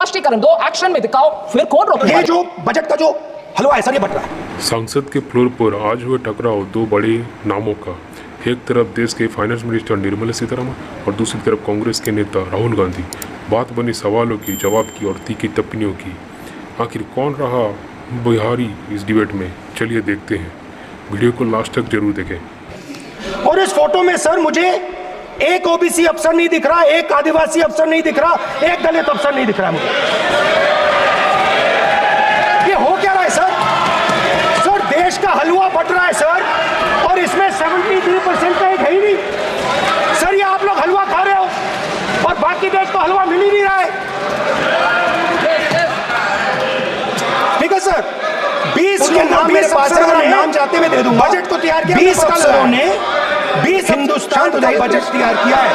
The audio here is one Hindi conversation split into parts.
स्पष्टीकरण दो, एक्शन में दिखाओ, फिर कौन रोके? ये जो बजट का जो हलवा है सर, ये बट रहा है। संसद के फ्लोर पर आज हुए टकराव दो बड़े नामों का। एक तरफ देश के फाइनेंस मिनिस्टर निर्मला सीतारमण और दूसरी तरफ कांग्रेस के नेता राहुल गांधी। बात बनी सवालों की, जवाब की और तीखी टिप्पणियों की। आखिर कौन रहा बिहारी इस डिबेट में? चलिए देखते हैं, वीडियो को लास्ट तक जरूर देखें। और इस फोटो में सर मुझे एक ओबीसी अफसर नहीं दिख रहा, एक आदिवासी अफसर नहीं दिख रहा, एक दलित अफसर नहीं दिख रहा मुझे। ये हो क्या रहा है सर? सर देश का हलवा बट रहा है सर, और इसमें 73% का एक है ही नहीं सर। ये आप लोग हलवा खा रहे हो और बाकी देश को हलवा मिल ही नहीं रहा है। ठीक है सर, 20 नाम मेरे पास है, मैं नाम चाहते हुए दे दूंगा। बजट को तैयार किया 20 अफसरों ने, 20 हिंदुस्तान का बजट तैयार किया है।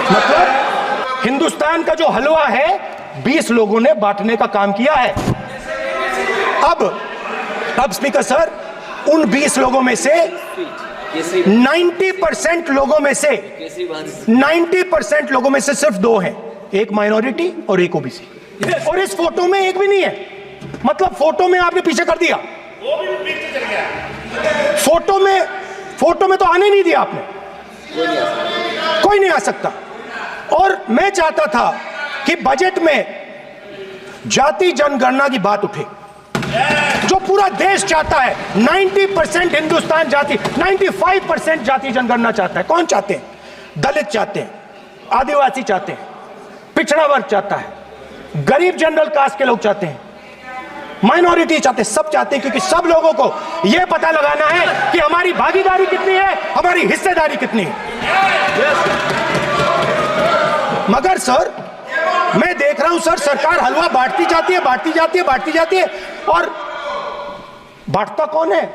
मतलब हिंदुस्तान का जो हलवा है 20 लोगों ने बांटने का काम किया है। अब स्पीकर सर, उन 20 लोगों में से 90% लोगों में से 90% लोगों में से सिर्फ 2 हैं, एक माइनॉरिटी और एक ओबीसी। और इस फोटो में एक भी नहीं है। मतलब फोटो में आपने पीछे कर दिया, वो भी पीछे चल गया। फोटो में तो आने नहीं दिया आपने, कोई नहीं आ सकता। और मैं चाहता था कि बजट में जाति जनगणना की बात उठे, जो पूरा देश चाहता है। 90% हिंदुस्तान जाति, 95% जाति जनगणना चाहता है। कौन चाहते हैं? दलित चाहते हैं, आदिवासी चाहते हैं, पिछड़ा वर्ग चाहता है, गरीब जनरल कास्ट के लोग चाहते हैं, माइनॉरिटी चाहते हैं, सब चाहते हैं। क्योंकि सब लोगों को यह पता लगाना है कि हमारी भागीदारी कितनी है, हमारी हिस्सेदारी कितनी है। मगर सर मैं देख रहा हूं सर, सरकार हलवा बांटती जाती है, और बांटता कौन है?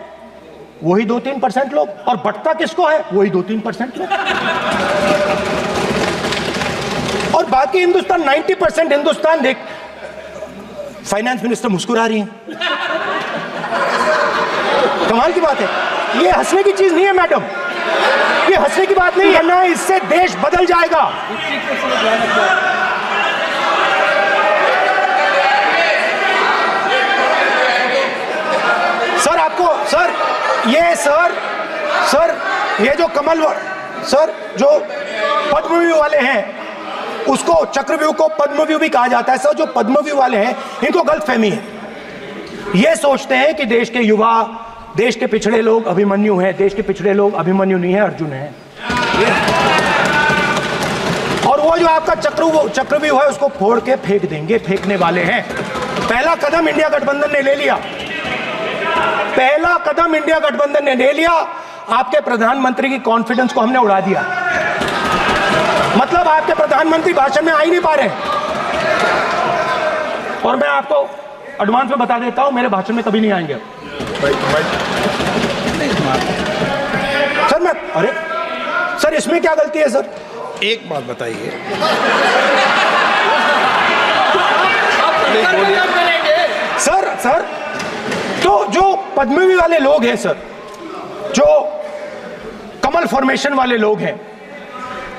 वही 2-3% लोग, और बंटता किसको है? वही 2-3% लोग। और बाकी हिंदुस्तान, 90% हिंदुस्तान देख। फाइनेंस मिनिस्टर मुस्कुरा रही हैं। कमाल की बात है। ये हंसने की चीज नहीं है मैडम, ये हंसने की बात नहीं है। इससे देश बदल जाएगा। सर आपको सर ये जो कमल सर जो पद्मव्यूह वाले हैं, उसको चक्रव्यूह को पद्मव्यूह भी कहा जाता है। सर जो पद्मव्यूह वाले हैं इनको गलतफहमी है। ये सोचते हैं कि देश के युवा, देश के पिछड़े लोग अभिमन्यु हैं। देश के पिछड़े लोग अभिमन्यु नहीं है, अर्जुन है। और वो जो आपका चक्रव्यूह है उसको फोड़ के फेंक देंगे, फेंकने वाले हैं। पहला कदम इंडिया गठबंधन ने ले लिया, आपके प्रधानमंत्री की कॉन्फिडेंस को हमने उड़ा दिया। मतलब आपके प्रधानमंत्री भाषण में आ ही नहीं पा रहे। और मैं आपको एडवांस में बता देता हूं, मेरे भाषण में कभी नहीं आएंगे। सर इसमें क्या गलती है सर? एक बात बताइए। सर तो जो पद्मव्यूह वाले लोग हैं सर, जो कमल फॉर्मेशन वाले लोग हैं,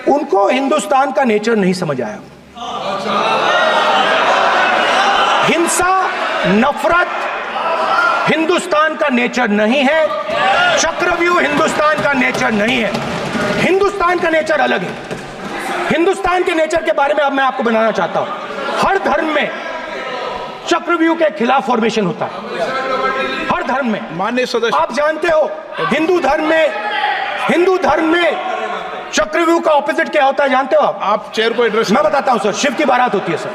उनको हिंदुस्तान का नेचर नहीं समझ आया। हिंसा, नफरत हिंदुस्तान का नेचर नहीं है। चक्रव्यूह हिंदुस्तान का नेचर नहीं है। हिंदुस्तान का नेचर अलग है। हिंदुस्तान के नेचर के बारे में अब मैं आपको बनाना चाहता हूं। हर धर्म में चक्रव्यूह के खिलाफ फॉर्मेशन होता है, हर धर्म में। माननीय सदस्य, आप जानते हो हिंदू धर्म में चक्रव्यूह का ऑपोजिट क्या होता है, जानते हो आप चेयर को एड्रेस। मैं बताता हूं सर। शिव की बारात होती है सर।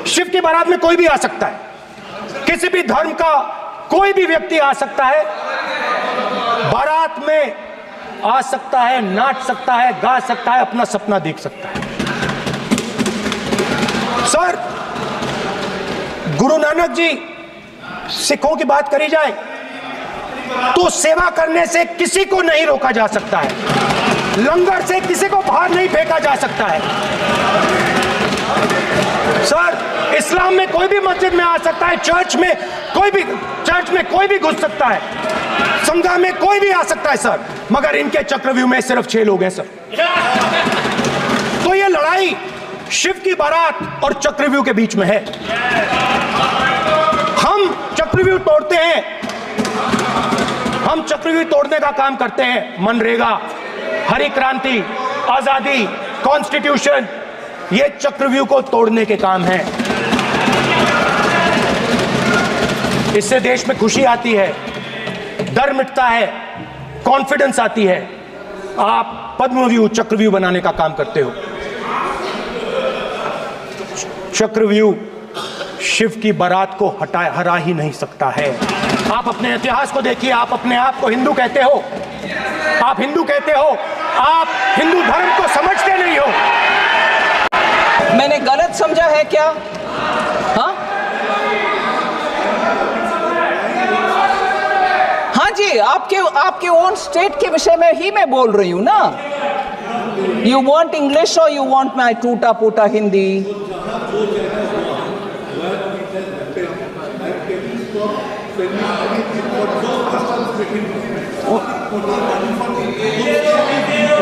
शिव की बारात में कोई भी आ सकता है, किसी भी धर्म का कोई भी व्यक्ति आ सकता है, बारात में आ सकता है, नाच सकता है, गा सकता है, अपना सपना देख सकता है। सर गुरु नानक जी, सिखों की बात करी जाए तो सेवा करने से किसी को नहीं रोका जा सकता है, लंगर से किसी को बाहर नहीं फेंका जा सकता है। सर इस्लाम में कोई भी मस्जिद में आ सकता है, चर्च में कोई भी घुस सकता है, संघा में कोई भी आ सकता है सर, मगर इनके चक्रव्यूह में सिर्फ 6 लोग हैं सर। तो ये लड़ाई शिव की बारात और चक्रव्यूह के बीच में है। हम चक्रव्यूह तोड़ते हैं, हम चक्रव्यूह तोड़ने का काम करते हैं। मनरेगा, हरी क्रांति, आजादी, कॉन्स्टिट्यूशन, ये चक्रव्यूह को तोड़ने के काम हैं। इससे देश में खुशी आती है, डर मिटता है, कॉन्फिडेंस आती है। आप पद्मव्यूह चक्रव्यूह बनाने का काम करते हो। चक्रव्यूह शिव की बारात को हरा ही नहीं सकता है। आप अपने इतिहास को देखिए, आप अपने आप को हिंदू कहते हो, आप हिंदू कहते हो, आप हिंदू धर्म को समझते नहीं हो। मैंने गलत समझा है क्या? हाँ हाँ जी, आपके ओन स्टेट के विषय में ही मैं बोल रही हूं ना। यू वांट इंग्लिश और यू वांट माई टूटा फूटा Hindi?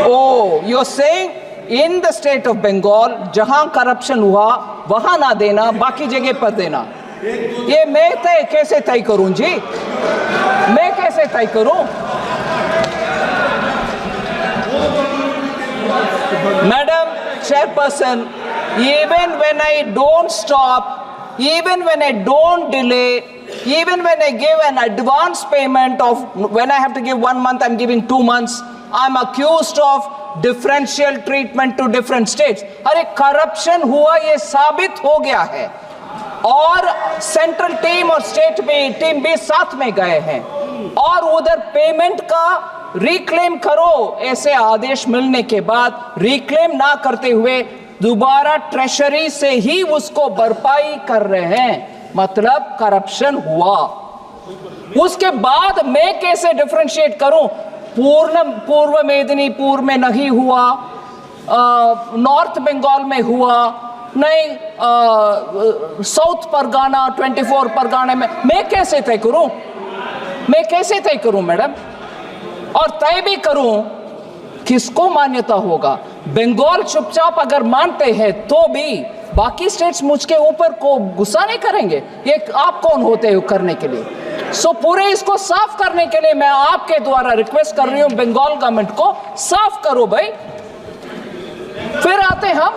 Oh, you're saying in the state of Bengal जहां करप्शन हुआ वहां ना देना, बाकी जगह पर देना। ये मैं कैसे तय करूं जी? मैं कैसे तय करूं? Madam Chairperson, even when I don't stop, even when I don't delay, even when I give an advance payment of, when I have to give 1 month, I'm giving 2 months, I'm accused of differential treatment to different states. अरे करप्शन हुआ ये साबित हो गया है, और सेंट्रल टीम और स्टेट में टीम भी साथ में गए हैं, और उधर पेमेंट का रिक्लेम करो, ऐसे आदेश मिलने के बाद रिक्लेम ना करते हुए दोबारा ट्रेशरी से ही उसको भरपाई कर रहे हैं, मतलब करप्शन हुआ। उसके बाद मैं कैसे डिफरेंशिएट करूं? पूर्व मेदिनीपुर में नहीं हुआ, नॉर्थ बंगाल में हुआ नहीं, साउथ परगाना 24 परगाना में, मैं कैसे तय करूं? मैं कैसे तय करूं मैडम? और तय भी करूं, किसको मान्यता होगा? बंगाल चुपचाप अगर मानते हैं तो भी बाकी स्टेट्स मुझके ऊपर को गुस्सा नहीं करेंगे। ये आप कौन होते हो करने के लिए? सो पूरे इसको साफ करने के लिए मैं आपके द्वारा रिक्वेस्ट कर रही हूं, बंगाल गवर्नमेंट को साफ करो भाई। फिर आते हम,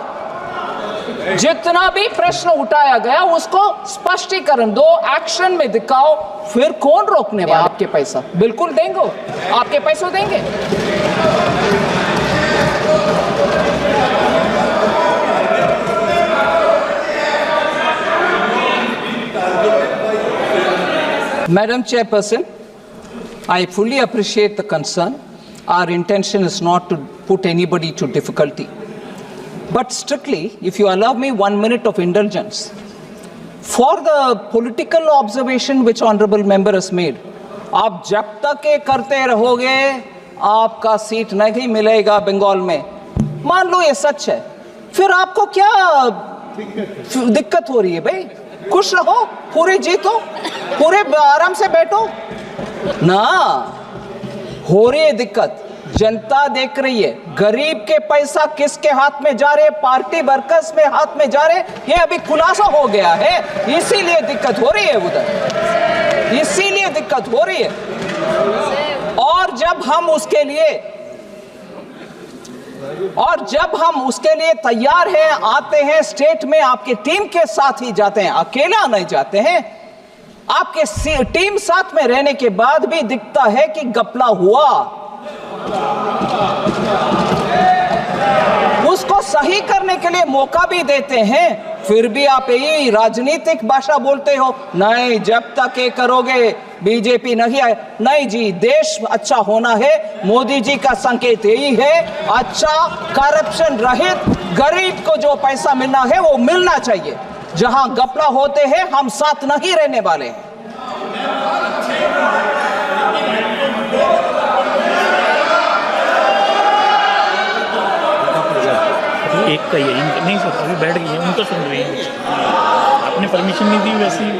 जितना भी प्रश्न उठाया गया उसको स्पष्टीकरण दो, एक्शन में दिखाओ, फिर कौन रोकने वाला? आपके पैसा बिल्कुल देंगे, आपके पैसे देंगे। Madam Chairperson, I fully appreciate the concern. Our intention is not to put anybody to difficulty. But strictly, if you allow me 1 minute of indulgence, for the political observation which honorable member has made, आप जब तक ये करते रहोगे आपका सीट नहीं मिलेगा बंगाल में। मान लो ये सच है, फिर आपको क्या दिक्कत हो रही है भाई? खुश रहो, पूरे जीतो, पूरे आराम से बैठो ना। हो रही है दिक्कत, जनता देख रही है, गरीब के पैसा किसके हाथ में जा रहे, पार्टी वर्कर्स में हाथ में जा रहे, ये अभी खुलासा हो गया है, इसीलिए दिक्कत हो रही है उधर, इसीलिए दिक्कत हो रही है। और जब हम उसके लिए तैयार हैं, आते हैं स्टेट में, आपके टीम के साथ ही जाते हैं, अकेला नहीं जाते हैं। आपके टीम साथ में रहने के बाद भी दिखता है कि घपला हुआ, उसको सही करने के लिए मौका भी देते हैं, फिर भी आप यही राजनीतिक भाषा बोलते हो, नहीं जब तक ये करोगे बीजेपी नहीं आए। नहीं जी, देश अच्छा होना है, मोदी जी का संकेत यही है, अच्छा करप्शन रहित गरीब को जो पैसा मिलना है वो मिलना चाहिए। जहां घपला होते हैं हम साथ नहीं रहने वाले। एक का ये नहीं सर, अभी बैठ गई है, उनको सुन रही है, आपने परमिशन नहीं दी वैसे ही।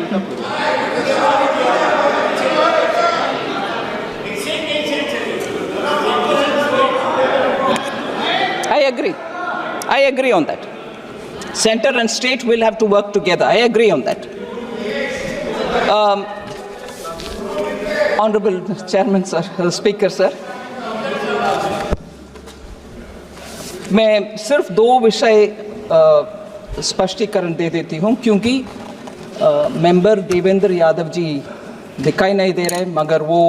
I agree on that. Center and state will have to work together. I agree on that. Honorable Chairman, sir, Speaker, sir. मैं सिर्फ दो विषय स्पष्टीकरण दे देती हूँ, क्योंकि मेंबर देवेंद्र यादव जी दिखाई नहीं दे रहे, मगर वो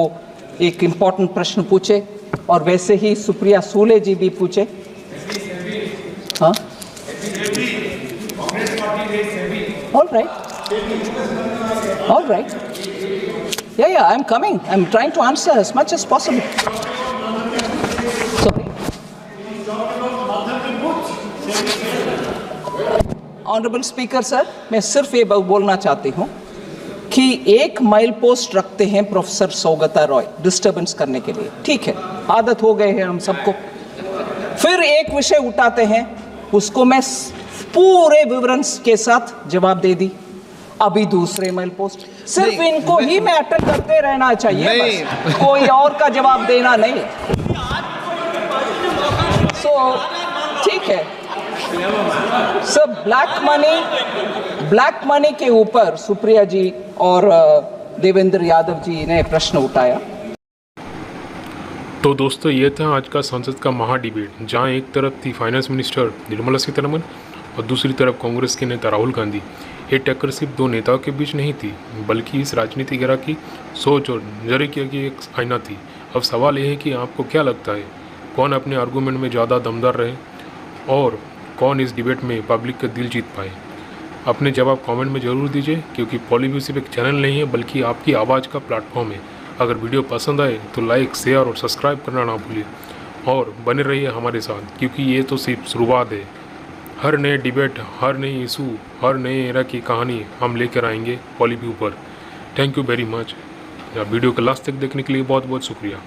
एक इम्पॉर्टेंट प्रश्न पूछे और वैसे ही सुप्रिया सूले जी भी पूछे. हाँ, all right. Yeah, I'm coming. I'm trying to answer as much as possible. Sorry. Honorable Speaker, sir, मैं सिर्फ ये बोलना चाहती हूँ कि एक माइल पोस्ट रखते हैं प्रोफेसर सौगता रॉय डिस्टर्बेंस करने के लिए. ठीक है, आदत हो गए हैं हम सबको. फिर एक विषय उठाते हैं, उसको मैं पूरे विवरण के साथ जवाब दे दी. अभी दूसरे मेल पोस्ट, सिर्फ इनको ही मैं अटेंड करते रहना चाहिए, बस कोई और का जवाब देना नहीं. सो ठीक है सर. ब्लैक मनी के ऊपर सुप्रिया जी और देवेंद्र यादव जी ने प्रश्न उठाया. तो दोस्तों, ये था आज का संसद का महा डिबेट, जहाँ एक तरफ थी फाइनेंस मिनिस्टर निर्मला सीतारमण और दूसरी तरफ कांग्रेस के नेता राहुल गांधी. ये टक्कर सिर्फ दो नेताओं के बीच नहीं थी, बल्कि इस राजनीतिक घेरा की सोच और नजरिए की एक आईना थी. अब सवाल यह है कि आपको क्या लगता है, कौन अपने आर्गूमेंट में ज़्यादा दमदार रहे और कौन इस डिबेट में पब्लिक का दिल जीत पाए? अपने जवाब कमेंट में ज़रूर दीजिए, क्योंकि पॉलीव्यू सिर्फ एक चैनल नहीं है, बल्कि आपकी आवाज़ का प्लेटफॉर्म है. अगर वीडियो पसंद आए तो लाइक, शेयर और सब्सक्राइब करना ना भूलिए और बने रहिए हमारे साथ, क्योंकि ये तो सिर्फ शुरुआत है. हर नए डिबेट, हर नई इशू, हर नए एरा की कहानी हम लेकर आएंगे पॉलीव्यू पर. Thank you very much. Video को लास्ट तक देखने के लिए बहुत बहुत शुक्रिया.